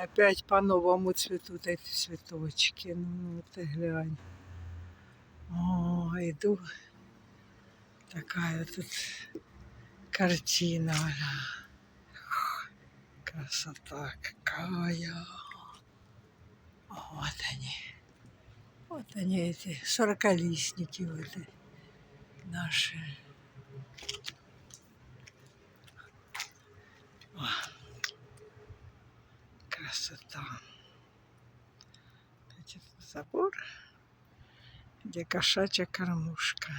Опять по-новому цветут эти цветочки. Ну, ты глянь. О, иду. Такая тут картина. Красота какая. Вот они. Вот они эти сорокалистники вот эти наши. О, красота. Забор, где кошачья кормушка.